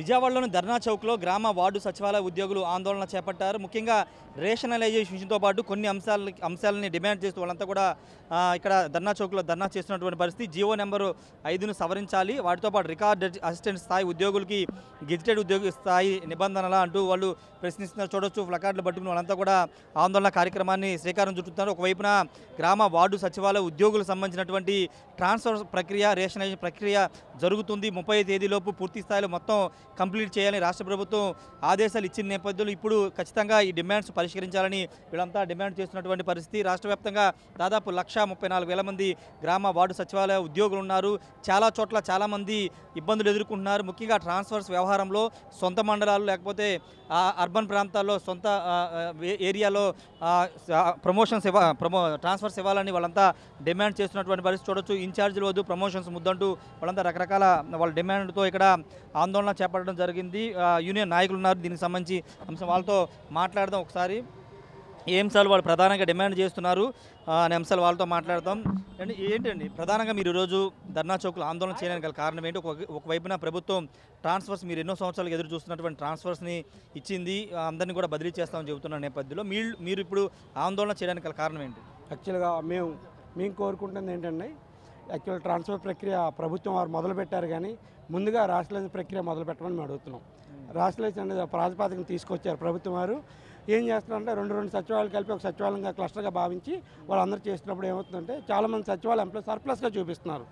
విజయవాడలోని ధర్నా చౌక్లో గ్రామ వార్డు సచివాలయ ఉద్యోగులు ఆందోళన చేపట్టారు. ముఖ్యంగా రేషనలైజేషన్తో పాటు కొన్ని అంశాలని డిమాండ్ చేస్తూ వాళ్ళంతా కూడా ఇక్కడ ధర్నా చౌక్లో ధర్నా చేస్తున్నటువంటి పరిస్థితి. జీవో నెంబరు 5ను సవరించాలి, వాటితో పాటు రికార్డ్ అసిస్టెంట్ స్థాయి ఉద్యోగులకి గెజిటెడ్ ఉద్యోగి స్థాయి నిబంధనల అంటూ వాళ్ళు ప్రశ్నిస్తున్నారు. చూడొచ్చు, ప్లకార్డులు పట్టుకుని వాళ్ళంతా కూడా ఆందోళన కార్యక్రమాన్ని శ్రీకారం చుట్టుతున్నారు. ఒకవైపున గ్రామ వార్డు సచివాలయ ఉద్యోగులకు సంబంధించినటువంటి ట్రాన్స్ఫర్ ప్రక్రియ, రేషనలైజేషన్ ప్రక్రియ జరుగుతుంది. 30 తేదీలోపు పూర్తి స్థాయిలో మొత్తం కంప్లీట్ చేయాలని రాష్ట్ర ప్రభుత్వం ఆదేశాలు ఇచ్చిన నేపథ్యంలో ఇప్పుడు ఖచ్చితంగా ఈ డిమాండ్స్ పరిష్కరించాలని వీళ్ళంతా డిమాండ్ చేస్తున్నటువంటి పరిస్థితి. రాష్ట్ర వ్యాప్తంగా దాదాపు 1,34,000 మంది గ్రామ వార్డు సచివాలయ ఉద్యోగులు ఉన్నారు. చాలా చోట్ల చాలామంది ఇబ్బందులు ఎదుర్కొంటున్నారు. ముఖ్యంగా ట్రాన్స్ఫర్స్ వ్యవహారంలో సొంత మండలాలు లేకపోతే అర్బన్ ప్రాంతాల్లో సొంత ఏరియాలో ట్రాన్స్ఫర్స్ ఇవ్వాలని వాళ్ళంతా డిమాండ్ చేస్తున్నటువంటి పరిస్థితి చూడొచ్చు. ఇన్ఛార్జీలు వద్దు, ప్రమోషన్స్ ముద్దంటూ వాళ్ళంతా రకరకాల వాళ్ళ డిమాండ్తో ఇక్కడ ఆందోళన చేపట్టడం జరిగింది. యూనియన్ నాయకులు ఉన్నారు, దీనికి సంబంధించి అంశం వాళ్ళతో మాట్లాడదాం. ఒకసారి ఏ అంశాలు వాళ్ళు ప్రధానంగా డిమాండ్ చేస్తున్నారు అనే అంశాలు వాళ్ళతో మాట్లాడతాం. అండ్ ఏంటండి ప్రధానంగా మీరు ఈరోజు ధర్నా చౌక్లో ఆందోళన చేయడానికి గల కారణం ఏంటి? ఒకవైపున ప్రభుత్వం ట్రాన్స్ఫర్స్, మీరు ఎన్నో సంవత్సరాలకు ఎదురు చూస్తున్నటువంటి ట్రాన్స్ఫర్స్ని ఇచ్చింది, అందరినీ కూడా బదిలీ చేస్తామని చెబుతున్న నేపథ్యంలో మీరు ఇప్పుడు ఆందోళన చేయడానికి గల కారణం ఏంటి? యాక్చువల్గా మేము కోరుకుంటుంది ఏంటంటే, యాక్చువల్ ట్రాన్స్ఫర్ ప్రక్రియ ప్రభుత్వం వారు మొదలుపెట్టారు, కానీ ముందుగా రాష్ట్రలైజ్ ప్రక్రియ మొదలు పెట్టమని మేము అడుగుతున్నాం. రాష్ట్రలైజ్ అనేది ప్రాతిపాదికను తీసుకొచ్చారు ప్రభుత్వం వారు. ఏం చేస్తున్నారంటే రెండు సచివాలయాలు కలిపి ఒక సచివాలయంగా క్లస్టర్గా భావించి వాళ్ళందరూ చేస్తున్నప్పుడు ఏమవుతుందంటే చాలామంది సచివాలయ ఎంప్లాయీస్ సర్ప్లస్గా చూపిస్తున్నారు.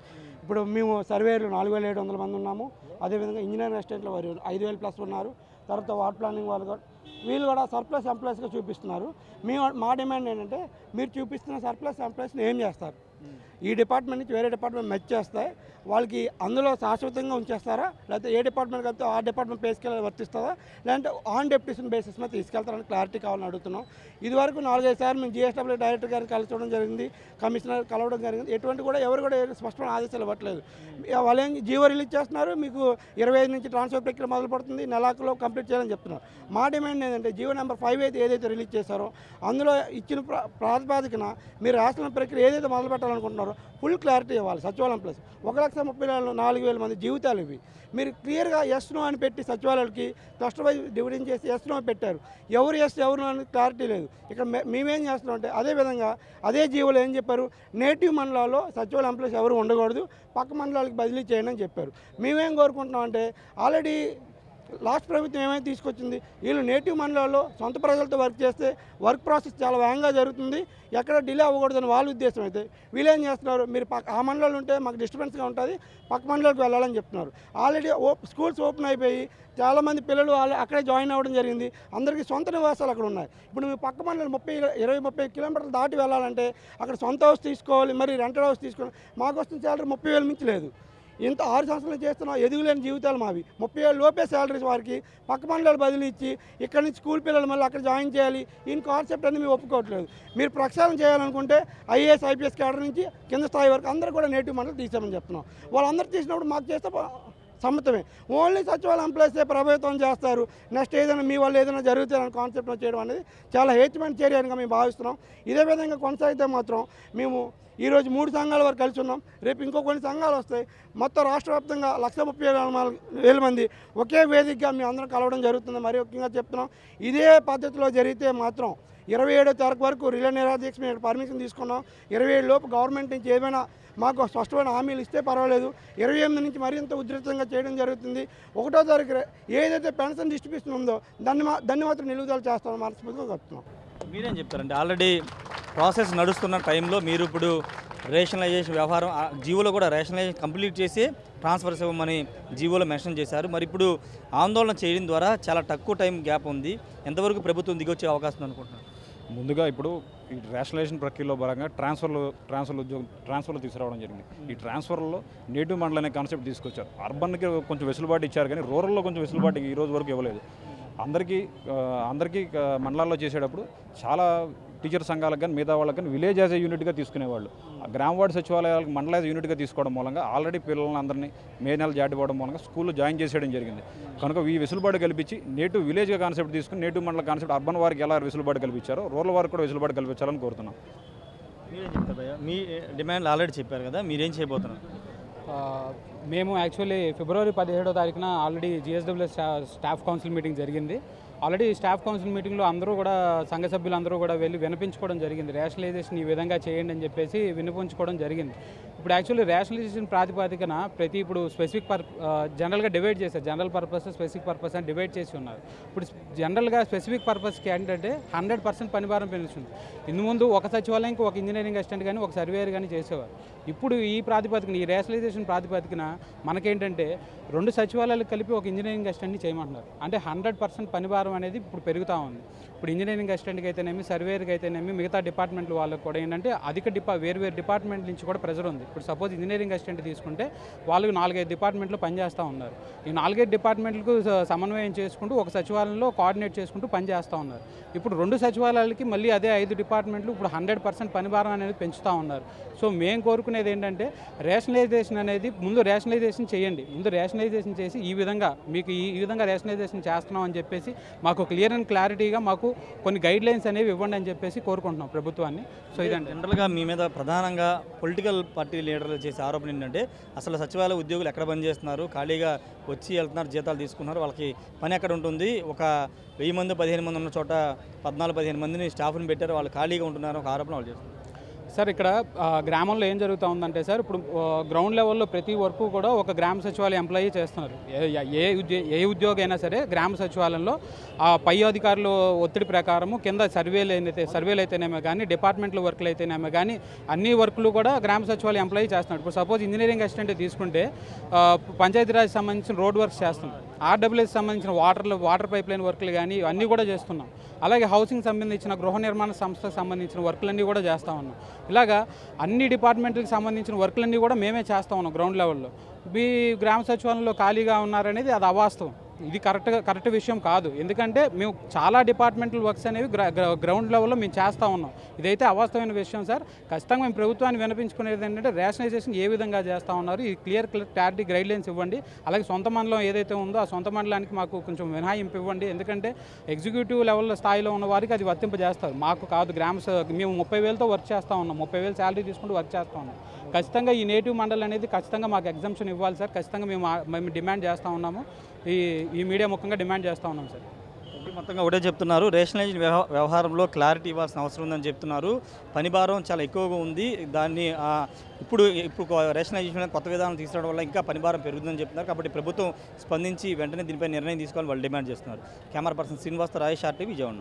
ఇప్పుడు మేము సర్వేలు 4,700 మంది ఉన్నాము. అదేవిధంగా ఇంజనీరింగ్ అసిస్టెంట్లు వారు 5,000 ప్లస్ ఉన్నారు. తర్వాత వార్డ్ ప్లానింగ్ వాళ్ళు కూడా వీళ్ళు కూడా సర్ప్లస్ ఎంప్లాయీస్గా చూపిస్తున్నారు. మా డిమాండ్ ఏంటంటే, మీరు చూపిస్తున్న సర్ప్లస్ ఎంప్లాయీస్ని ఏం చేస్తారు? ఈ డిపార్ట్మెంట్ నుంచి వేరే డిపార్ట్మెంట్ మెచ్ చేస్తాయి, వాళ్ళకి అందులో శాశ్వతంగా ఉంచేస్తారా, లేకపోతే ఏ డిపార్ట్మెంట్ కలిపితే ఆ డిపార్ట్మెంట్ పే స్కేల్ వర్తిస్తుందా, లేదంటే ఆన్ డెప్యుటేషన్ బేసిస్ మీద తీసుకెళ్తారని క్లారిటీ కావాలని అడుగుతున్నాం. ఇదివరకు 4-5 సార్లు మేము జిఎస్డబ్ల్యూ డైరెక్టర్ గారిని కలవడం జరిగింది, కమిషనర్ కలవడం జరిగింది. ఎటువంటి కూడా ఎవరు కూడా స్పష్టమైన ఆదేశాలు ఇవ్వట్లేదు. వాళ్ళు ఏం జీవో రిలీజ్ చేస్తున్నారు, మీకు 25 నుంచి ట్రాన్స్ఫర్ ప్రక్రియ మొదలు పడుతుంది, నెలకు కంప్లీట్ చేయాలని చెప్తున్నారు. మా డిమాండ్ ఏంటంటే, జీవో నెంబర్ 5 ఏదైతే రిలీజ్ చేశారో అందులో ఇచ్చిన ప్రాతిపాదికన మీరు రాష్ట్ర ప్రక్రియ ఏదైతే మొదలు పెట్టాలనుకుంటున్నారో ఫుల్ క్లారిటీ ఇవ్వాలి. సచివాలయం ప్లస్ 1,34,000 మంది జీవితాలు ఇవి. మీరు క్లియర్గా ఎస్ నో అని పెట్టి సచివాలయాలకి క్లస్టర్ వైజ్ డివిజన్ చేసి ఎస్ నో పెట్టారు. ఎవరు ఎస్ ఎవరు నో అని క్లారిటీ లేదు. ఇక్కడ మేమేం చేస్తున్నాం అంటే, అదేవిధంగా అదే జీవోలో ఏం చెప్పారు, నేటివ్ మండలాల్లో సచివాలయ ఎంప్లాయీస్ ఎవరు ఉండకూడదు, పక్క మండలాలకు బదిలీ చేయండి అని చెప్పారు. మేమేం కోరుకుంటున్నాం అంటే, ఆల్రెడీ లాస్ట్ ప్రభుత్వం ఏమైనా తీసుకొచ్చింది, వీళ్ళు నేటివ్ మండలాల్లో సొంత ప్రజలతో వర్క్ చేస్తే వర్క్ ప్రాసెస్ చాలా వేగంగా జరుగుతుంది, ఎక్కడ డిలే అవ్వకూడదని వాళ్ళ ఉద్దేశం. అయితే వీళ్ళేం చేస్తున్నారు, మీరు ఆ మండలాలు ఉంటే మాకు డిస్టర్బెన్స్గా ఉంటుంది, పక్క మండలాలకు వెళ్ళాలని చెప్తున్నారు. ఆల్రెడీ స్కూల్స్ ఓపెన్ అయిపోయి చాలామంది పిల్లలు అక్కడే జాయిన్ అవ్వడం జరిగింది. అందరికీ సొంత నివాసాలు అక్కడ ఉన్నాయి. ఇప్పుడు మేము పక్క మండలం 20-30 కిలోమీటర్లు దాటి వెళ్ళాలంటే అక్కడ సొంత హౌస్ తీసుకోవాలి, మరి రెంటెడ్ హౌస్ తీసుకోవాలి. మాకు వస్తున్న శాలరీ 30,000 మించి లేదు. ఇంత 6 సంవత్సరాలు చేస్తున్నాం, ఎదుగులేని జీవితాలు మావి. 30,000 లోపే శాలరీస్ వారికి పక్క మండలాలు బదిలీ ఇచ్చి ఇక్కడ నుంచి స్కూల్ పిల్లలు మళ్ళీ అక్కడ జాయిన్ చేయాలి. ఈ కాన్సెప్ట్ అనేది మేము ఒప్పుకోవట్లేదు. మీరు ప్రక్షాళన చేయాలనుకుంటే ఐఏఎస్ ఐపీఎస్ క్యాడర్ నుంచి కింద స్థాయి వరకు అందరూ కూడా నేటివ్ మండలం తీసామని చెప్తున్నాం. వాళ్ళందరూ తీసినప్పుడు మాకు చేస్తే సమ్మతమే. ఓన్లీ సచివాలయ ఎంప్లాయీసే ప్రభుత్వం చేస్తారు, నెక్స్ట్ ఏదైనా మీ వాళ్ళు ఏదైనా జరుగుతుందని కాన్సెప్ట్లో చేయడం అనేది చాలా హేచ్మెంట్ చర్యగా మేము భావిస్తున్నాం. ఇదే విధంగా కొనసాగితే మాత్రం మేము ఈరోజు 3 సంఘాల వరకు కలిసి ఉన్నాం, రేపు ఇంకో కొన్ని సంఘాలు వస్తాయి. మొత్తం రాష్ట్ర వ్యాప్తంగా 1,34,000 మంది ఒకే వేదికగా మేము అందరం కలవడం జరుగుతుంది. మరి ముఖ్యంగా చెప్తున్నాం, ఇదే పద్ధతిలో జరిగితే మాత్రం 27వ తారీఖు వరకు రిలే నిరాదీక్ష మేము పర్మిషన్ తీసుకున్నాం. 27 లోపు గవర్నమెంట్ నుంచి ఏమైనా మాకు స్పష్టమైన హామీలు ఇస్తే పర్వాలేదు. 28 నుంచి మరింత ఉధృతంగా చేయడం జరుగుతుంది. 1వ తారీఖు ఏదైతే పెన్షన్ డిస్ట్రిబ్యూషన్ ఉందో దాన్ని మాత్రం నిలుపుదల చేస్తామని మనస్ఫూర్తిగా చెప్తున్నాం. మీరేం చెప్తారండి? ఆల్రెడీ ప్రాసెస్ నడుస్తున్న టైంలో మీరు ఇప్పుడు రేషనలైజేషన్ వ్యవహారం జీవోలో కూడా రేషనలైజేషన్ కంప్లీట్ చేసి ట్రాన్స్ఫర్స్ ఇవ్వమని జీవోలో మెన్షన్ చేశారు. మరి ఇప్పుడు ఆందోళన చేయడం ద్వారా చాలా తక్కువ టైం గ్యాప్ ఉంది, ఎంతవరకు ప్రభుత్వం దిగొచ్చే అవకాశం అనుకుంటున్నారు? ముందుగా ఇప్పుడు ఈ రేషనలైజేషన్ ప్రక్రియలో భాగంగా ట్రాన్స్ఫర్లు తీసుకురావడం జరిగింది. ఈ ట్రాన్స్ఫర్లో నేటివ్ మండల్ అనే కాన్సెప్ట్ తీసుకొచ్చారు. అర్బన్కి కొంచెం వెసులుబాటు ఇచ్చారు, కానీ రూరల్లో కొంచెం వెసులుబాటు ఈ రోజు వరకు ఇవ్వలేదు. అందరికీ మండలాల్లో చేసేటప్పుడు చాలా టీచర్ సంఘాలకు కానీ మిగతా వాళ్ళకి కానీ విలేజ్ యాజ్ ఏ యూనిట్గా తీసుకునేవాళ్ళు. గ్రామ వార్డు సచివాలయాలకు మండల యాజ్ యూనిట్గా తీసుకోవడం మూలంగా ఆల్రెడీ పిల్లలను అందరినీ మే నెల జాటిపోవడం మూలంగా స్కూల్లో జాయిన్ చేసేయడం జరిగింది. కనుక ఈ వెసులుబాటు కల్పించి నేటివ్ విలేజ్గా కాన్సెప్ట్ తీసుకుని నేటివ్ మండల కాన్సెప్ట్ అర్బన్ వారికి ఎలా వెసులుబాటు కల్పించారో రూరల్ వారికి కూడా వెసులుబాటు కల్పించాలని కోరుతున్నాం. మీరేం చెప్తారు భయ్యా? మీ డిమాండ్లు ఆల్రెడీ చెప్పారు కదా, మీరేం చేయబోతున్నారు? మేము యాక్చువల్లీ ఫిబ్రవరి 17వ తారీఖున already GSW staff council meeting జరిగింది. ఆల్రెడీ స్టాఫ్ కౌన్సిల్ మీటింగ్లో అందరూ కూడా సంఘ సభ్యులందరూ కూడా వెళ్ళి వినిపించుకోవడం జరిగింది. రేషనలైజేషన్ ఈ విధంగా చేయండి అని చెప్పేసి వినిపించుకోవడం జరిగింది. ఇప్పుడు యాక్చువల్లీ రేషనలైజేషన్ ప్రాతిపదికన ఇప్పుడు స్పెసిఫిక్ జనరల్గా డివైడ్ చేశారు. జనరల్ పర్పస్, స్పెసిఫిక్ పర్పస్ అని డివైడ్ చేసి ఉన్నారు. ఇప్పుడు జనరల్గా స్పెసిఫిక్ పర్పస్కి ఏంటంటే 100% పనిభారం పెంచుతుంది. ఇందు ముందు ఒక సచివాలయంకి ఒక ఇంజనీరింగ్ అసిస్టెంట్ కానీ ఒక సర్వేయర్ కానీ చేసేవారు. ఇప్పుడు ఈ ప్రాతిపదికన, ఈ రేషనలైజేషన్ ప్రాతిపదికన మనకేంటంటే 2 సచివాలయాలకు కలిపి ఒక ఇంజనీరింగ్ అసిస్టెంట్ని చేయమంటున్నారు. అంటే 100% పనిభారం అనేది ఇప్పుడు పెరుగుతూ ఉంది. ఇప్పుడు ఇంజనీరింగ్ అసిస్టెంట్కి అయితేనేమి, సర్వేయర్కి అయితేనేమి, మిగతా డిపార్ట్మెంట్లు వాళ్ళకి కూడా ఏంటంటే వేరు డిపార్ట్మెంట్ నుంచి కూడా ప్రెజర్ ఉంది. ఇప్పుడు సపోజ్ ఇంజనీరింగ్ అసిస్టెంట్ తీసుకుంటే వాళ్ళు 4-5 డిపార్ట్మెంట్లు పనిచేస్తూ ఉన్నారు. ఈ 4-5 డిపార్ట్మెంట్లకు సమన్వయం చేసుకుంటూ ఒక సచివాలయంలో కోఆర్డినేట్ చేసుకుంటూ పనిచేస్తూ ఉన్నారు. ఇప్పుడు 2 సచివాలయాలకి మళ్ళీ అదే 5 డిపార్ట్మెంట్లు ఇప్పుడు 100% పనిభారం అనేది పెంచుతూ ఉన్నారు. సో మేము కోరుకునేది ఏంటంటే రేషనలైజేషన్ అనేది ముందు రేషనలైజేషన్ చేయండి. ముందు రేషనలైజేషన్ చేసి ఈ విధంగా మీకు ఈ విధంగా రేషనలైజేషన్ చేస్తున్నాం అని చెప్పేసి మాకు క్లియర్ అండ్ క్లారిటీగా మాకు కొన్ని గైడ్ లైన్స్ అనేవి ఇవ్వండి అని చెప్పేసి కోరుకుంటున్నాం ప్రభుత్వాన్ని. సో ఇదండి జనరల్గా మీ మీద ప్రధానంగా పొలిటికల్ పార్టీ లీడర్లు చేసే ఆరోపణ ఏంటంటే అసలు సచివాలయ ఉద్యోగులు ఎక్కడ పనిచేస్తున్నారు, ఖాళీగా వచ్చి వెళ్తున్నారు, జీతాలు తీసుకున్నారు, వాళ్ళకి పని ఎక్కడ ఉంటుంది, ఒక 1000 మంది 15 మంది ఉన్న చోట 14-15 మందిని స్టాఫ్ని పెట్టారు, వాళ్ళు ఖాళీగా ఉంటున్నారు, ఒక ఆరోపణ వాళ్ళు చేస్తున్నారు. సార్ ఇక్కడ గ్రామంలో ఏం జరుగుతూ ఉందంటే సార్, ఇప్పుడు గ్రౌండ్ లెవెల్లో ప్రతి వర్క్ కూడా ఒక గ్రామ సచివాలయ ఎంప్లాయీ చేస్తున్నారు. ఏ ఉద్యోగం అయినా సరే గ్రామ సచివాలయంలో పై అధికారులు ఒత్తిడి ప్రకారము కింద సర్వేలు అయితేనేమో కానీ, డిపార్ట్మెంట్ల వర్క్లు అయితేనేమో కానీ అన్ని వర్క్లు కూడా గ్రామ సచివాలయ ఎంప్లాయీ చేస్తున్నారు. ఇప్పుడు సపోజ్ ఇంజనీరింగ్ అసిస్టెంట్ తీసుకుంటే పంచాయతీరాజ్ సంబంధించిన రోడ్ వర్క్స్ చేస్తున్నాం, ఆర్డబ్ల్యూఎస్ సంబంధించిన వాటర్ పైప్ లైన్ వర్క్లు కానీ అన్నీ కూడా చేస్తున్నాం. అలాగే హౌసింగ్ సంబంధించిన గృహ నిర్మాణ సంస్థకు సంబంధించిన వర్క్లన్నీ కూడా చేస్తూ ఉన్నాం. ఇలాగా అన్ని డిపార్ట్మెంట్లకు సంబంధించిన వర్క్లన్నీ కూడా మేమే చేస్తూ ఉన్నాం గ్రౌండ్ లెవెల్లో. మీ గ్రామ సచివాలయంలో ఖాళీగా ఉన్నారనేది అది అవాస్తవం. ఇది కరెక్ట్ విషయం కాదు. ఎందుకంటే మేము చాలా డిపార్ట్మెంటల్ వర్క్స్ అనేవి గ్రౌండ్ లెవెల్లో మేము చేస్తూ ఉన్నాం. ఇదైతే అవాస్తవమైన విషయం సార్. ఖచ్చితంగా మేము ప్రభుత్వాన్ని వినిపించుకునేది ఏంటంటే రేషనలైజేషన్ ఏ విధంగా చేస్తూ ఉన్నారు, ఈ క్లియర్ క్లారిటీ గైడ్ లైన్స్ ఇవ్వండి. అలాగే సొంత మండలం ఏదైతే ఉందో ఆ సొంత మండలానికి మాకు కొంచెం మినహాయింపు ఇవ్వండి. ఎందుకంటే ఎగ్జిక్యూటివ్ లెవెల్ స్థాయిలో ఉన్న వారికి అది వర్తింపజేస్తారు, మాకు కాదు. మేము 30,000తో వర్క్ చేస్తూ ఉన్నాం, 30,000 శాలరీ తీసుకుంటూ వర్క్ చేస్తూ ఉన్నాం. ఖచ్చితంగా ఈ నేటివ్ మండల్ అనేది ఖచ్చితంగా మాకు ఎగ్జంప్షన్ ఇవ్వాలి సార్. ఖచ్చితంగా మేము డిమాండ్ చేస్తూ ఉన్నాము. ఈ మీడియా ముఖ్యంగా డిమాండ్ చేస్తూ ఉన్నాం సార్. మొత్తంగా ఒకటే చెప్తున్నారు, రేషనలైజేషన్ వ్యవహారంలో క్లారిటీ ఇవ్వాల్సిన అవసరం ఉందని చెప్తున్నారు. పని భారం చాలా ఎక్కువగా ఉంది. దాన్ని ఇప్పుడు రేషనలైజేషన్ కొత్త విధానం తీసుకురావడం వల్ల ఇంకా పని భారం పెరుగుతుందని చెప్తున్నారు. కాబట్టి ప్రభుత్వం స్పందించి వెంటనే దీనిపై నిర్ణయం తీసుకోవాలని వాళ్ళు డిమాండ్ చేస్తున్నారు. కెమెరా పర్సన్ శ్రీనివాస్తో రాజేష్, ఆర్టీవీ, విజయవాడ.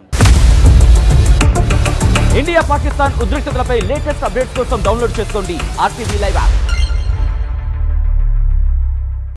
ఇండియా పాకిస్తాన్ ఉద్రిక్తతలపై లేటెస్ట్ అప్డేట్స్ కోసం డౌన్లోడ్ చేసుకోండి RTV లైవ్ యాప్.